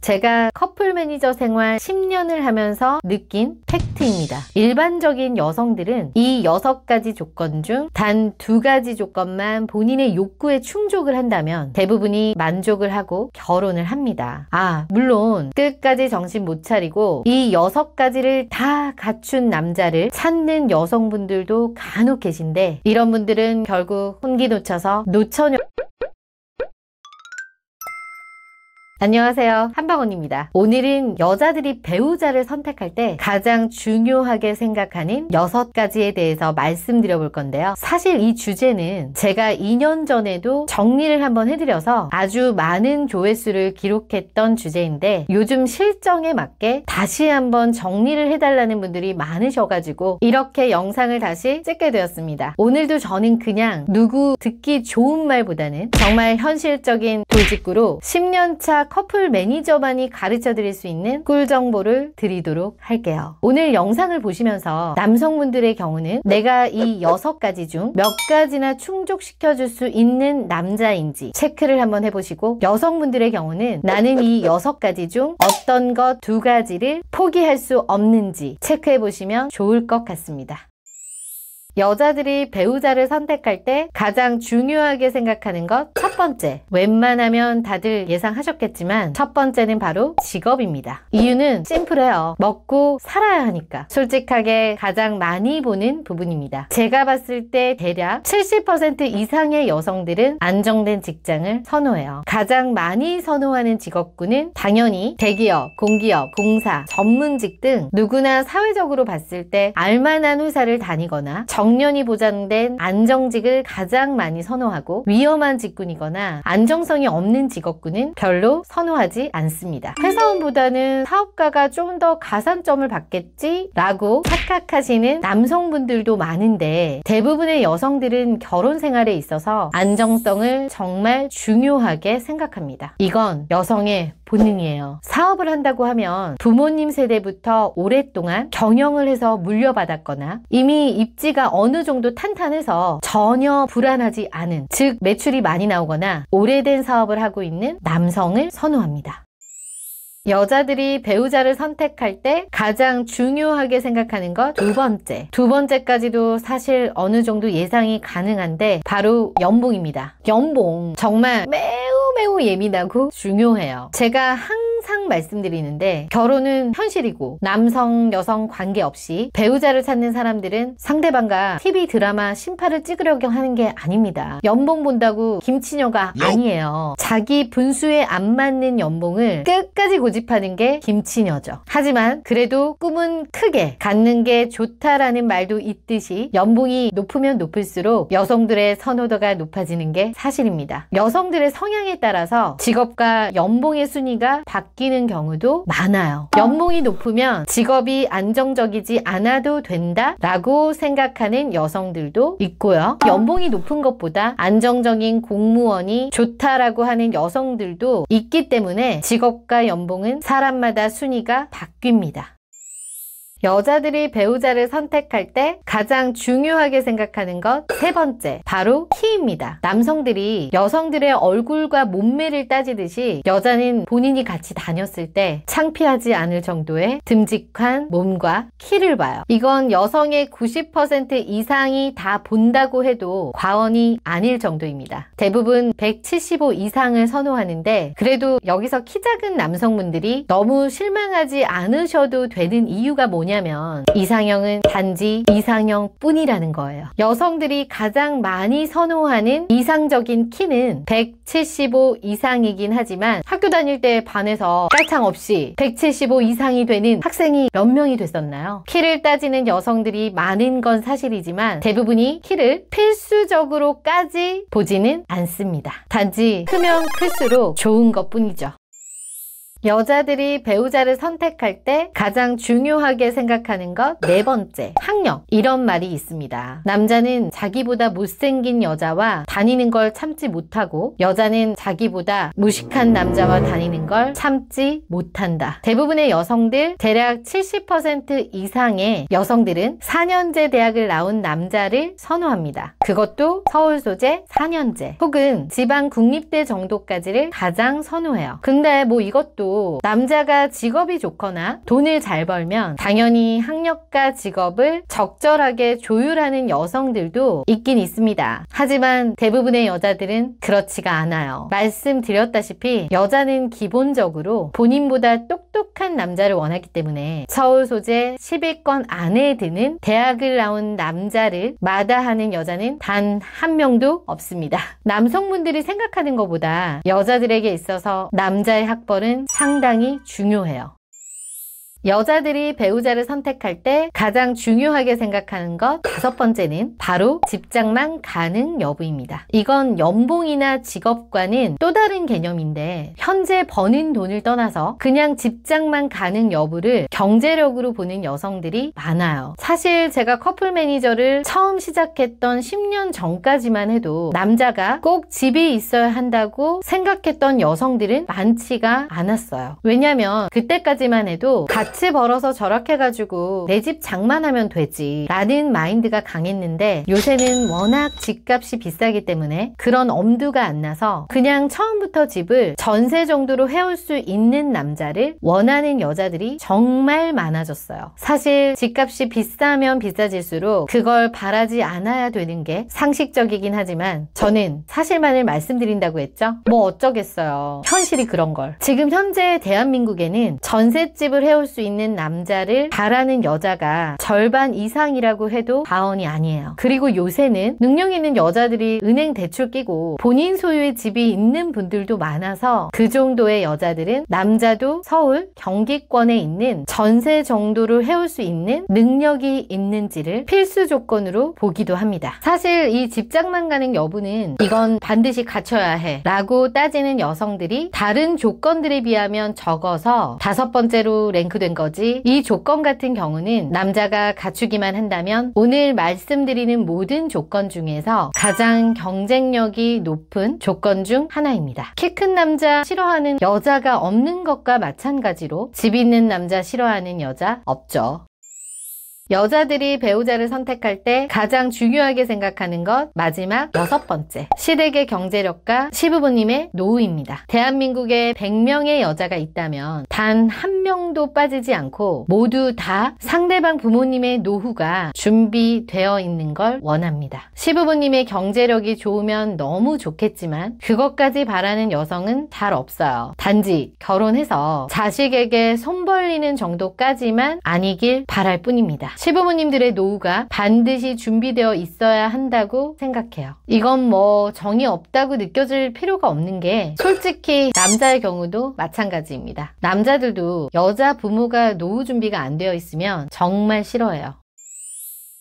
제가 커플 매니저 생활 10년을 하면서 느낀 팩트입니다. 일반적인 여성들은 이 6가지 조건 중 단 2가지 조건만 본인의 욕구에 충족을 한다면 대부분이 만족을 하고 결혼을 합니다. 물론 끝까지 정신 못 차리고 이 6가지를 다 갖춘 남자를 찾는 여성분들도 간혹 계신데, 이런 분들은 결국 혼기 놓쳐서 노처녀. 안녕하세요, 한방언입니다. 오늘은 여자들이 배우자를 선택할 때 가장 중요하게 생각하는 6가지에 대해서 말씀드려 볼 건데요. 사실 이 주제는 제가 2년 전에도 정리를 한번 해드려서 아주 많은 조회수를 기록했던 주제인데, 요즘 실정에 맞게 다시 한번 정리를 해달라는 분들이 많으셔가지고 이렇게 영상을 다시 찍게 되었습니다. 오늘도 저는 그냥 누구 듣기 좋은 말보다는 정말 현실적인 돌직구로 10년차 커플 매니저만이 가르쳐 드릴 수 있는 꿀 정보를 드리도록 할게요. 오늘 영상을 보시면서 남성분들의 경우는 내가 이 6가지 중 몇 가지나 충족시켜 줄 수 있는 남자인지 체크를 한번 해보시고, 여성분들의 경우는 나는 이 6가지 중 어떤 것 2가지를 포기할 수 없는지 체크해 보시면 좋을 것 같습니다. 여자들이 배우자를 선택할 때 가장 중요하게 생각하는 것, 첫 번째, 웬만하면 다들 예상하셨겠지만 첫 번째는 바로 직업입니다. 이유는 심플해요. 먹고 살아야 하니까. 솔직하게 가장 많이 보는 부분입니다. 제가 봤을 때 대략 70% 이상의 여성들은 안정된 직장을 선호해요. 가장 많이 선호하는 직업군은 당연히 대기업, 공기업, 공사, 전문직 등 누구나 사회적으로 봤을 때 알만한 회사를 다니거나 정년이 보장된 안정직을 가장 많이 선호하고, 위험한 직군이거나 안정성이 없는 직업군은 별로 선호하지 않습니다. 회사원보다는 사업가가 좀 더 가산점을 받겠지 라고 착각하시는 남성분들도 많은데, 대부분의 여성들은 결혼 생활에 있어서 안정성을 정말 중요하게 생각합니다. 이건 여성의 본능이에요. 사업을 한다고 하면 부모님 세대부터 오랫동안 경영을 해서 물려받았거나 이미 입지가 어느 정도 탄탄해서 전혀 불안하지 않은, 즉 매출이 많이 나오거나 오래된 사업을 하고 있는 남성을 선호합니다. 여자들이 배우자를 선택할 때 가장 중요하게 생각하는 것, 두 번째까지도 사실 어느 정도 예상이 가능한데 바로 연봉입니다. 연봉 정말 매우 예민하고 중요해요. 제가 항상 말씀드리는데, 결혼은 현실이고 남성, 여성 관계없이 배우자를 찾는 사람들은 상대방과 TV 드라마 신파를 찍으려고 하는 게 아닙니다. 연봉 본다고 김치녀가 아니에요. 자기 분수에 안 맞는 연봉을 끝까지 고집하는 게 김치녀죠. 하지만 그래도 꿈은 크게 갖는 게 좋다라는 말도 있듯이 연봉이 높으면 높을수록 여성들의 선호도가 높아지는 게 사실입니다. 여성들의 성향에 따라서 직업과 연봉의 순위가 바뀌는 경우도 많아요. 연봉이 높으면 직업이 안정적이지 않아도 된다라고 생각하는 여성들도 있고요. 연봉이 높은 것보다 안정적인 공무원이 좋다라고 하는 여성들도 있기 때문에 직업과 연봉은 사람마다 순위가 바뀝니다. 여자들이 배우자를 선택할 때 가장 중요하게 생각하는 것, 세 번째, 바로 키입니다. 남성들이 여성들의 얼굴과 몸매를 따지듯이 여자는 본인이 같이 다녔을 때 창피하지 않을 정도의 듬직한 몸과 키를 봐요. 이건 여성의 90% 이상이 다 본다고 해도 과언이 아닐 정도입니다. 대부분 175 이상을 선호하는데, 그래도 여기서 키 작은 남성분들이 너무 실망하지 않으셔도 되는 이유가 뭐냐면 이상형은 단지 이상형 뿐이라는 거예요. 여성들이 가장 많이 선호하는 이상적인 키는 175 이상이긴 하지만 학교 다닐 때 반에서 깔창 없이 175 이상이 되는 학생이 몇 명이 됐었나요? 키를 따지는 여성들이 많은 건 사실이지만 대부분이 키를 필수적으로까지 보지는 않습니다. 단지 크면 클수록 좋은 것 뿐이죠. 여자들이 배우자를 선택할 때 가장 중요하게 생각하는 것, 네 번째, 학력. 이런 말이 있습니다. 남자는 자기보다 못생긴 여자와 다니는 걸 참지 못하고, 여자는 자기보다 무식한 남자와 다니는 걸 참지 못한다. 대부분의 여성들, 대략 70% 이상의 여성들은 4년제 대학을 나온 남자를 선호합니다. 그것도 서울 소재 4년제 혹은 지방 국립대 정도까지를 가장 선호해요. 근데 뭐 이것도 반대로 남자가 직업이 좋거나 돈을 잘 벌면 당연히 학력과 직업을 적절하게 조율하는 여성들도 있긴 있습니다. 하지만 대부분의 여자들은 그렇지가 않아요. 말씀드렸다시피 여자는 기본적으로 본인보다 똑똑한 남자를 원하기 때문에 서울 소재 10위권 안에 드는 대학을 나온 남자를 마다하는 여자는 단 한 명도 없습니다. 남성분들이 생각하는 것보다 여자들에게 있어서 남자의 학벌은 상당히 중요해요. 여자들이 배우자를 선택할 때 가장 중요하게 생각하는 것 5번째는 바로 직장만 가능 여부입니다. 이건 연봉이나 직업과는 또 다른 개념인데 현재 버는 돈을 떠나서 그냥 직장만 가능 여부를 경제력으로 보는 여성들이 많아요. 사실 제가 커플 매니저를 처음 시작했던 10년 전까지만 해도 남자가 꼭 집이 있어야 한다고 생각했던 여성들은 많지가 않았어요. 왜냐면 그때까지만 해도 같이 벌어서 절약해가지고 내 집 장만하면 되지 라는 마인드가 강했는데 요새는 워낙 집값이 비싸기 때문에 그런 엄두가 안 나서 그냥 처음부터 집을 전세 정도로 해올 수 있는 남자를 원하는 여자들이 정말 많아졌어요. 사실 집값이 비싸면 비싸질수록 그걸 바라지 않아야 되는 게 상식적이긴 하지만 저는 사실만을 말씀드린다고 했죠? 뭐 어쩌겠어요. 현실이 그런 걸. 지금 현재 대한민국에는 전셋집을 해올 수 있는 남자를 바라는 여자가 절반 이상이라고 해도 과언이 아니에요. 그리고 요새는 능력 있는 여자들이 은행 대출 끼고 본인 소유의 집이 있는 분들도 많아서 그 정도의 여자들은 남자도 서울, 경기권에 있는 전세 정도를 해올 수 있는 능력이 있는지를 필수 조건으로 보기도 합니다. 사실 이 집장만 가는 여부는 이건 반드시 갖춰야 해 라고 따지는 여성들이 다른 조건들에 비하면 적어서 5번째로 랭크된 거지 이 조건 같은 경우는 남자가 갖추기만 한다면 오늘 말씀드리는 모든 조건 중에서 가장 경쟁력이 높은 조건 중 하나입니다. 키 큰 남자 싫어하는 여자가 없는 것과 마찬가지로 집 있는 남자 싫어하는 여자 없죠. 여자들이 배우자를 선택할 때 가장 중요하게 생각하는 것 마지막 6번째 시댁의 경제력과 시부모님의 노후입니다. 대한민국에 100명의 여자가 있다면 단 한 명도 빠지지 않고 모두 다 상대방 부모님의 노후가 준비되어 있는 걸 원합니다. 시부모님의 경제력이 좋으면 너무 좋겠지만 그것까지 바라는 여성은 잘 없어요. 단지 결혼해서 자식에게 손 벌리는 정도까지만 아니길 바랄 뿐입니다. 시부모님들의 노후가 반드시 준비되어 있어야 한다고 생각해요. 이건 뭐 정이 없다고 느껴질 필요가 없는 게 솔직히 남자의 경우도 마찬가지입니다. 남자들도 여자 부모가 노후 준비가 안 되어 있으면 정말 싫어해요.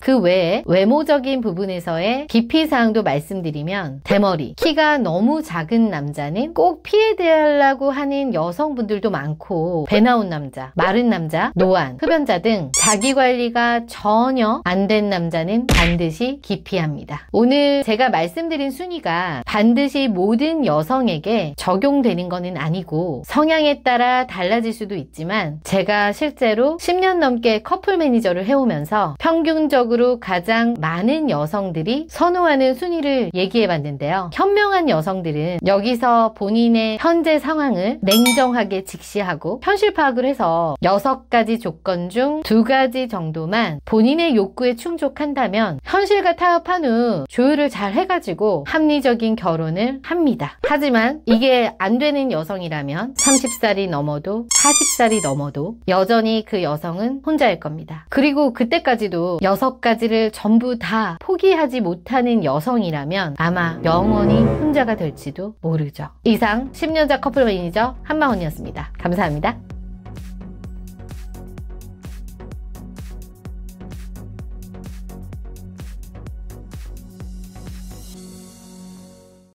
그 외에 외모적인 부분에서의 기피사항도 말씀드리면 대머리, 키가 너무 작은 남자는 꼭 피해대하려고 하는 여성분들도 많고 배 나온 남자, 마른 남자, 노안, 흡연자 등 자기관리가 전혀 안 된 남자는 반드시 기피합니다. 오늘 제가 말씀드린 순위가 반드시 모든 여성에게 적용되는 것은 아니고 성향에 따라 달라질 수도 있지만 제가 실제로 10년 넘게 커플 매니저를 해오면서 평균적으로 가장 많은 여성들이 선호하는 순위를 얘기해봤는데요. 현명한 여성들은 여기서 본인의 현재 상황을 냉정하게 직시하고 현실 파악을 해서 6가지 조건 중 2가지 정도만 본인의 욕구에 충족한다면 현실과 타협한 후 조율을 잘 해가지고 합리적인 결혼을 합니다. 하지만 이게 안 되는 여성이라면 30살이 넘어도 40살이 넘어도 여전히 그 여성은 혼자일 겁니다. 그리고 그때까지도 6가지를 전부 다 포기하지 못하는 여성이라면 아마 영원히 혼자가 될지도 모르죠. 이상 10년차 커플 매니저 한마언이었습니다. 감사합니다.